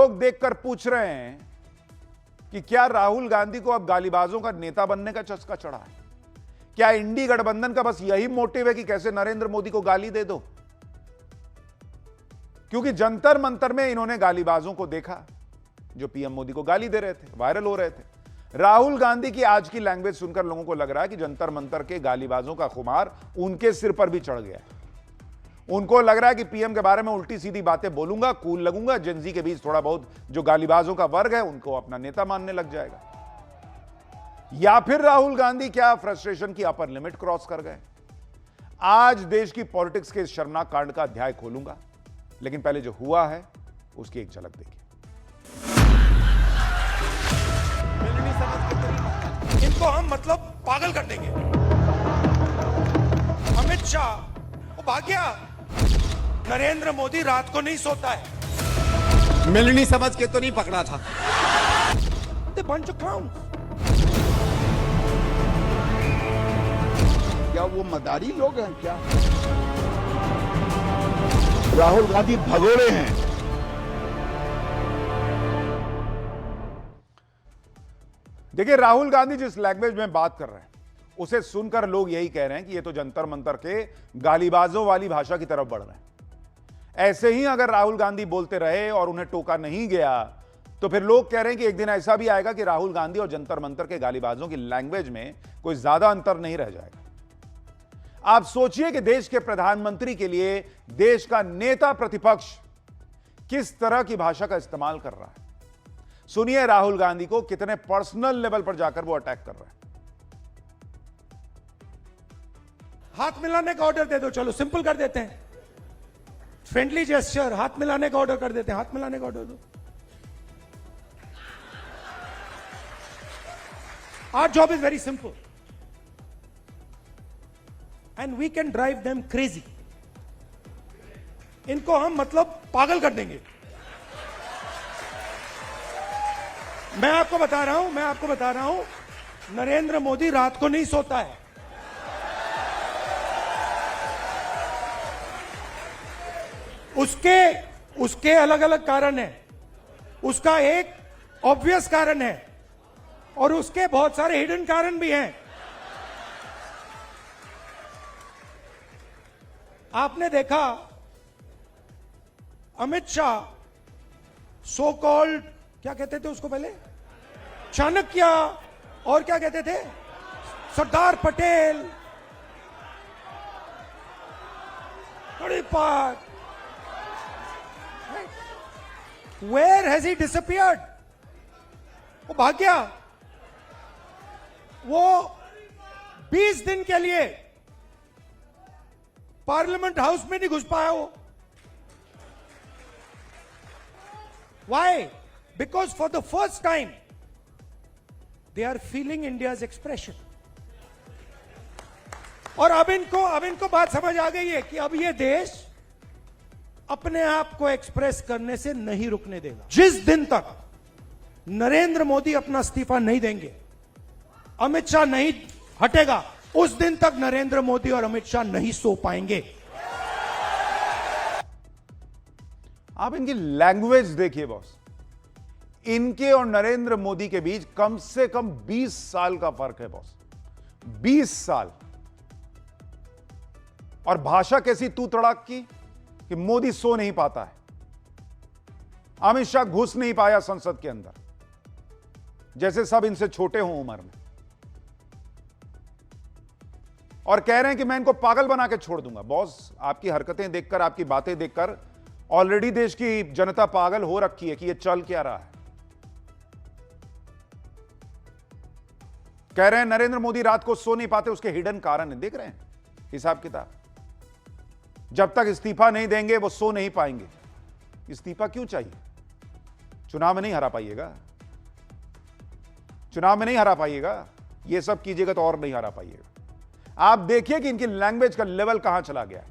लोग देखकर पूछ रहे हैं कि क्या राहुल गांधी को अब गालीबाजों का नेता बनने का चस्का चढ़ा है? क्या इंडी गठबंधन का बस यही मोटिव है कि कैसे नरेंद्र मोदी को गाली दे दो? क्योंकि जंतर मंतर में इन्होंने गालीबाजों को देखा जो पीएम मोदी को गाली दे रहे थे, वायरल हो रहे थे। राहुल गांधी की आज की लैंग्वेज सुनकर लोगों को लग रहा है कि जंतर मंतर के गालीबाजों का खुमार उनके सिर पर भी चढ़ गया है। उनको लग रहा है कि पीएम के बारे में उल्टी सीधी बातें बोलूंगा, कूल लगूंगा, जेनजी के बीच थोड़ा बहुत जो गालीबाजों का वर्ग है उनको अपना नेता मानने लग जाएगा। या फिर राहुल गांधी क्या फ्रस्ट्रेशन की अपर लिमिट क्रॉस कर गए? आज देश की पॉलिटिक्स के इस शर्मनाक कांड का अध्याय खोलूंगा, लेकिन पहले जो हुआ है उसकी एक झलक देखिए। इनको हम मतलब पागल कर देंगे। अमित शाह वो भाग गया। नरेंद्र मोदी रात को नहीं सोता है। मिलनी समझ के तो नहीं पकड़ा था। The bunch of clowns. क्या वो मदारी लोग हैं क्या? राहुल गांधी भगोड़े हैं। देखिए, राहुल गांधी जिस लैंग्वेज में बात कर रहे हैं उसे सुनकर लोग यही कह रहे हैं कि ये तो जंतर मंतर के गालीबाजों वाली भाषा की तरफ बढ़ रहे हैं। ऐसे ही अगर राहुल गांधी बोलते रहे और उन्हें टोका नहीं गया तो फिर लोग कह रहे हैं कि एक दिन ऐसा भी आएगा कि राहुल गांधी और जंतर मंतर के गालीबाजों की लैंग्वेज में कोई ज्यादा अंतर नहीं रह जाएगा। आप सोचिए कि देश के प्रधानमंत्री के लिए देश का नेता प्रतिपक्ष किस तरह की भाषा का इस्तेमाल कर रहा है। सुनिए राहुल गांधी को कितने पर्सनल लेवल पर जाकर वो अटैक कर रहे हैं। हाथ मिलाने का ऑर्डर दे दो, चलो सिंपल कर देते हैं। फ्रेंडली जेस्चर, हाथ मिलाने का ऑर्डर कर देते हैं। हाथ मिलाने का ऑर्डर दो। Our job is very simple. And we can drive them crazy. इनको हम मतलब पागल कर देंगे। मैं आपको बता रहा हूं, नरेंद्र मोदी रात को नहीं सोता है। उसके अलग अलग कारण है। उसका एक ऑब्वियस कारण है और उसके बहुत सारे हिडन कारण भी हैं। आपने देखा अमित शाह सो कॉल्ड, क्या कहते थे उसको पहले, चाणक्य, और क्या कहते थे, सरदार पटेल, बड़ी बात। Where has he disappeared? वो भाग गया। वो 20 दिन के लिए पार्लियामेंट हाउस में नहीं घुस पाया वो। Why? Because for the first time they are feeling India's expression. और अब इनको बात समझ आ गई है कि अब ये देश अपने आप को एक्सप्रेस करने से नहीं रुकने देगा। जिस दिन तक नरेंद्र मोदी अपना इस्तीफा नहीं देंगे, अमित शाह नहीं हटेगा, उस दिन तक नरेंद्र मोदी और अमित शाह नहीं सो पाएंगे। आप इनकी लैंग्वेज देखिए बॉस। इनके और नरेंद्र मोदी के बीच कम से कम 20 साल का फर्क है बॉस। 20 साल। और भाषा कैसी तू तड़ाक की कि मोदी सो नहीं पाता है, अमित शाह घुस नहीं पाया संसद के अंदर, जैसे सब इनसे छोटे हों उम्र में, और कह रहे हैं कि मैं इनको पागल बना के छोड़ दूंगा। बॉस, आपकी हरकतें देखकर, आपकी बातें देखकर ऑलरेडी देश की जनता पागल हो रखी है कि ये चल क्या रहा है। कह रहे हैं नरेंद्र मोदी रात को सो नहीं पाते, उसके हिडन कारण है। देख रहे हैं हिसाब किताब। जब तक इस्तीफा नहीं देंगे वो सो नहीं पाएंगे। इस्तीफा क्यों चाहिए? चुनाव में नहीं हरा पाइएगा, चुनाव में नहीं हरा पाइएगा। ये सब कीजिएगा तो और नहीं हरा पाइएगा। आप देखिए कि इनकी लैंग्वेज का लेवल कहां चला गया।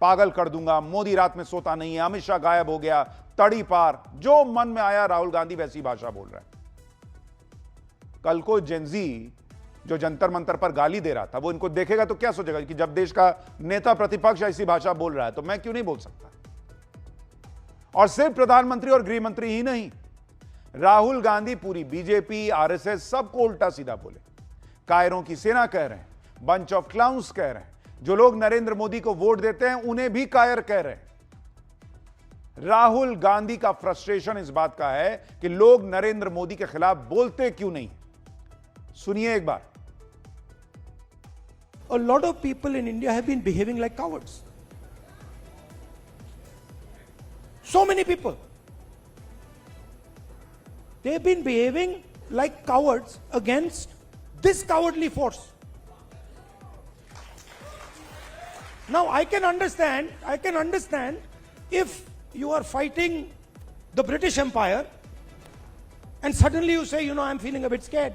पागल कर दूंगा, मोदी रात में सोता नहीं है, अमित शाह गायब हो गया, तड़ी पार, जो मन में आया राहुल गांधी वैसी भाषा बोल रहा है। कल को जेनजी जो जंतर मंतर पर गाली दे रहा था वो इनको देखेगा तो क्या सोचेगा कि जब देश का नेता प्रतिपक्ष ऐसी भाषा बोल रहा है तो मैं क्यों नहीं बोल सकता। और सिर्फ प्रधानमंत्री और गृह मंत्री ही नहीं, राहुल गांधी पूरी बीजेपी, आरएसएस सबको उल्टा सीधा बोले। कायरों की सेना कह रहे हैं, बंच ऑफ क्लाउन्स कह रहे हैं, जो लोग नरेंद्र मोदी को वोट देते हैं उन्हें भी कायर कह रहे हैं। राहुल गांधी का फ्रस्ट्रेशन इस बात का है कि लोग नरेंद्र मोदी के खिलाफ बोलते क्यों नहीं। सुनिए एक बार। A lot of people in India have been behaving like cowards. So many people. They've been behaving like cowards against this cowardly force. Now I can understand if you are fighting the British Empire and suddenly you say, I'm feeling a bit scared.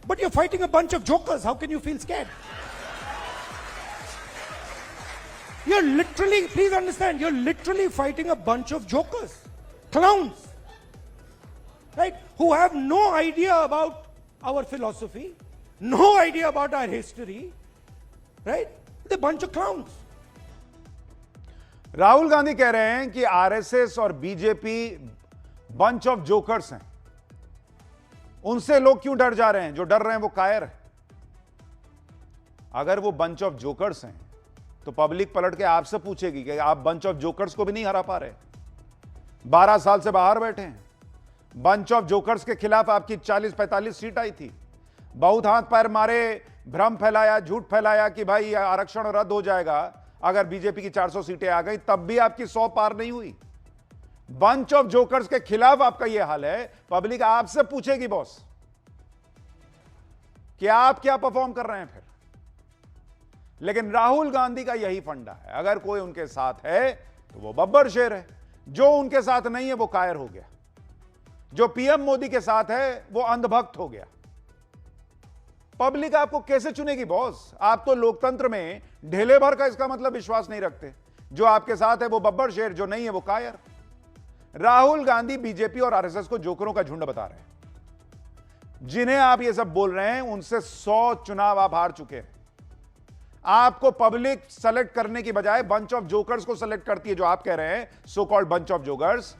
But you're fighting a bunch of jokers. How can you feel scared? You're literally, please understand, you're literally fighting a bunch of jokers, clowns, right? Who have no idea about our philosophy, no idea about our history, right? They're a bunch of clowns. Rahul Gandhi कह रहे हैं कि RSS और BJP bunch of jokers हैं। उनसे लोग क्यों डर जा रहे हैं? जो डर रहे हैं वो कायर है। अगर वो बंच ऑफ जोकर्स हैं तो पब्लिक पलट के आपसे पूछेगी कि आप बंच ऑफ जोकर्स को भी नहीं हरा पा रहे, 12 साल से बाहर बैठे हैं। बंच ऑफ जोकर्स के खिलाफ आपकी 40-45 सीट आई थी। बहुत हाथ पैर मारे, भ्रम फैलाया, झूठ फैलाया कि भाई आरक्षण रद्द हो जाएगा अगर बीजेपी की 400 सीटें आ गई, तब भी आपकी 100 पार नहीं हुई। बंच ऑफ जोकर्स के खिलाफ आपका यह हाल है। पब्लिक आपसे पूछेगी बॉस कि आप क्या परफॉर्म कर रहे हैं फिर। लेकिन राहुल गांधी का यही फंडा है, अगर कोई उनके साथ है तो वो बब्बर शेर है, जो उनके साथ नहीं है वो कायर हो गया, जो पीएम मोदी के साथ है वो अंधभक्त हो गया। पब्लिक आपको कैसे चुनेगी बॉस? आप तो लोकतंत्र में ढेले भर का इसका मतलब विश्वास नहीं रखते। जो आपके साथ है वो बब्बर शेर, जो नहीं है वो कायर। राहुल गांधी बीजेपी और आरएसएस को जोकरों का झुंड बता रहे हैं। जिन्हें आप ये सब बोल रहे हैं उनसे 100 चुनाव आप हार चुके हैं। आपको पब्लिक सेलेक्ट करने की बजाय बंच ऑफ जोकर्स को सेलेक्ट करती है, जो आप कह रहे हैं so called bunch of jokers.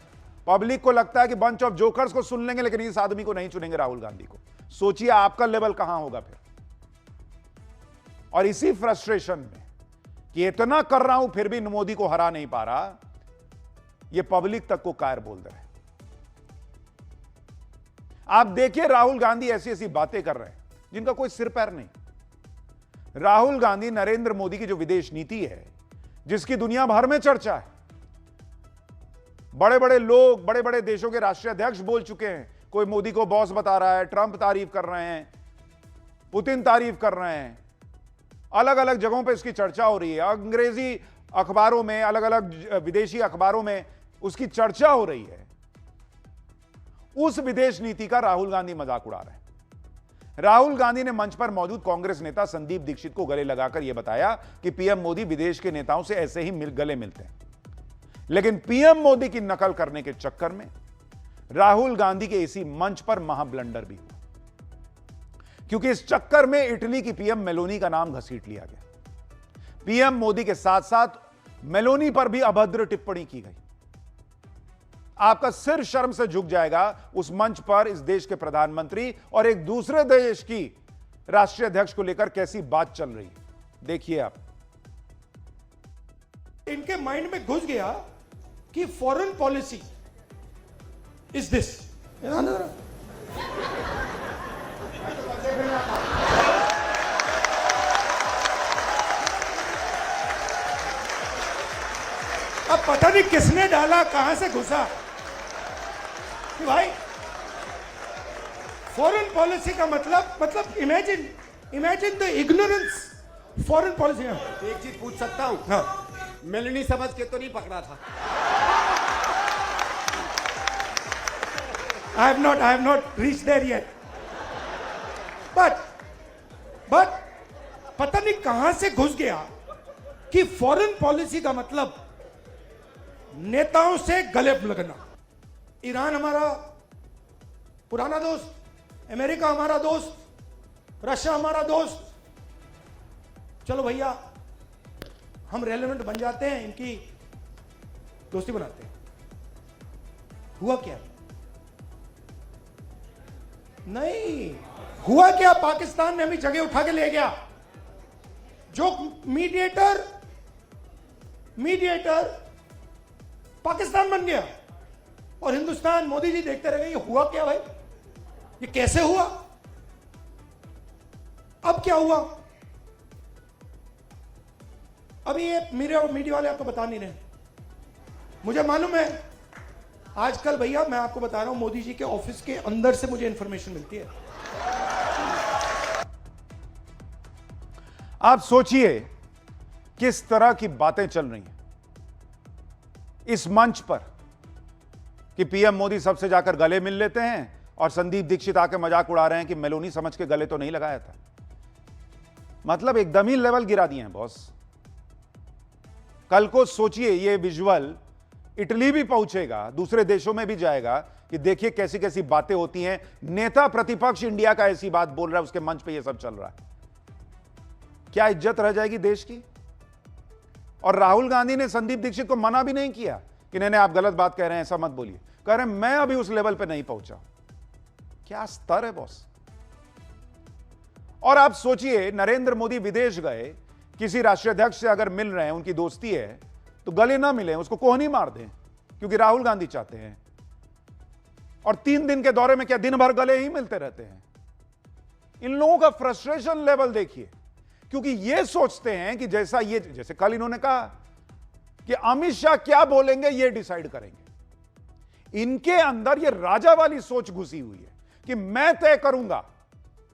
Public को लगता है कि बंच ऑफ जोकर्स को सुन लेंगे लेकिन इस आदमी को नहीं चुनेंगे, राहुल गांधी को। सोचिए आपका लेवल कहां होगा फिर। और इसी फ्रस्ट्रेशन में कि इतना कर रहा हूं फिर भी मोदी को हरा नहीं पा रहा, यह पब्लिक तक को कायर बोल रहे हैं। आप देखिए राहुल गांधी ऐसी ऐसी बातें कर रहे हैं जिनका कोई सिर पैर नहीं। राहुल गांधी नरेंद्र मोदी की जो विदेश नीति है, जिसकी दुनिया भर में चर्चा है, बड़े बड़े लोग, बड़े बड़े देशों के राष्ट्रीय अध्यक्ष बोल चुके हैं। कोई मोदी को बॉस बता रहा है, ट्रंप तारीफ कर रहे हैं, पुतिन तारीफ कर रहे हैं, अलग अलग जगहों पे इसकी चर्चा हो रही है। अंग्रेजी अखबारों में, अलग अलग विदेशी अखबारों में उसकी चर्चा हो रही है। उस विदेश नीति का राहुल गांधी मजाक उड़ा रहे हैं। राहुल गांधी ने मंच पर मौजूद कांग्रेस नेता संदीप दीक्षित को गले लगाकर यह बताया कि पीएम मोदी विदेश के नेताओं से ऐसे ही गले मिलते हैं। लेकिन पीएम मोदी की नकल करने के चक्कर में राहुल गांधी के इसी मंच पर महा ब्लंडर भी हुआ, क्योंकि इस चक्कर में इटली की पीएम मेलोनी का नाम घसीट लिया गया। पीएम मोदी के साथ साथ मेलोनी पर भी अभद्र टिप्पणी की गई। आपका सिर शर्म से झुक जाएगा उस मंच पर इस देश के प्रधानमंत्री और एक दूसरे देश की राष्ट्रीय अध्यक्ष को लेकर कैसी बात चल रही है। देखिए आप। इनके माइंड में घुस गया कि फॉरेन पॉलिसी इज दिस। अब पता नहीं किसने डाला, कहां से घुसा कि भाई फॉरेन पॉलिसी का मतलब imagine the ignorance. Foreign policy. एक चीज पूछ सकता हूँ? हाँ। मेलनी समझ के तो नहीं पकड़ा था? I have not reached there yet. But पता नहीं कहां से घुस गया कि फॉरेन पॉलिसी का मतलब नेताओं से गले लगना। ईरान हमारा पुराना दोस्त, अमेरिका हमारा दोस्त, रशिया हमारा दोस्त। चलो भैया हम रेलेवेंट बन जाते हैं, इनकी दोस्ती बनाते हैं। हुआ क्या? नहीं हुआ क्या? पाकिस्तान ने हमें जगह उठा के ले गया। जो मीडिएटर पाकिस्तान बन गया और हिंदुस्तान, मोदी जी देखते रह गए। ये हुआ क्या भाई? ये कैसे हुआ? अब क्या हुआ? अभी ये मीडिया वाले आपको बता नहीं रहे। मुझे मालूम है, आजकल भैया मैं आपको बता रहा हूं, मोदी जी के ऑफिस के अंदर से मुझे इंफॉर्मेशन मिलती है। आप सोचिए किस तरह की बातें चल रही हैं इस मंच पर कि पीएम मोदी सबसे जाकर गले मिल लेते हैं और संदीप दीक्षित आके मजाक उड़ा रहे हैं कि मेलोनी समझ के गले तो नहीं लगाया था। मतलब एकदम ही लेवल गिरा दिए हैं बॉस। कल को सोचिए ये विजुअल इटली भी पहुंचेगा, दूसरे देशों में भी जाएगा कि देखिए कैसी कैसी बातें होती हैं। नेता प्रतिपक्ष इंडिया का ऐसी बात बोल रहा है, उसके मंच पे ये सब चल रहा है। क्या इज्जत रह जाएगी देश की? और राहुल गांधी ने संदीप दीक्षित को मना भी नहीं किया कि नहीं आप गलत बात कह रहे हैं, ऐसा मत बोलिए। कह रहे हैं मैं अभी उस लेवल पे नहीं पहुंचा। क्या स्तर है बॉस। और आप सोचिए नरेंद्र मोदी विदेश गए, किसी राष्ट्राध्यक्ष से अगर मिल रहे हैं, उनकी दोस्ती है, तो गले ना मिले, उसको कोहनी मार दें क्योंकि राहुल गांधी चाहते हैं। और 3 दिन के दौरे में क्या दिन भर गले ही मिलते रहते हैं? इन लोगों का फ्रस्ट्रेशन लेवल देखिए, क्योंकि ये सोचते हैं कि जैसे कल इन्होंने कहा कि अमित शाह क्या बोलेंगे ये डिसाइड करेंगे। इनके अंदर ये राजा वाली सोच घुसी हुई है कि मैं तय करूंगा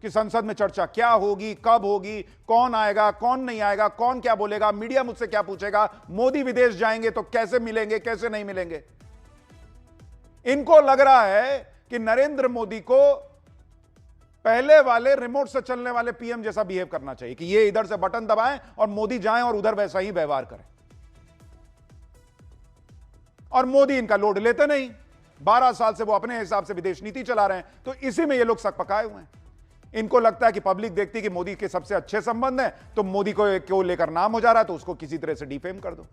कि संसद में चर्चा क्या होगी, कब होगी, कौन आएगा, कौन नहीं आएगा, कौन क्या बोलेगा, मीडिया मुझसे क्या पूछेगा, मोदी विदेश जाएंगे तो कैसे मिलेंगे, कैसे नहीं मिलेंगे। इनको लग रहा है कि नरेंद्र मोदी को पहले वाले रिमोट से चलने वाले पीएम जैसा बिहेव करना चाहिए कि ये इधर से बटन दबाएं और मोदी जाएं और उधर वैसा ही व्यवहार करें। और मोदी इनका लोड लेते नहीं। 12 साल से वो अपने हिसाब से विदेश नीति चला रहे हैं, तो इसी में ये लोग सक पकाए हुए हैं। इनको लगता है कि पब्लिक देखती है कि मोदी के सबसे अच्छे संबंध हैं, तो मोदी को लेकर नाम हो जा रहा है तो उसको किसी तरह से डिफेम कर दो।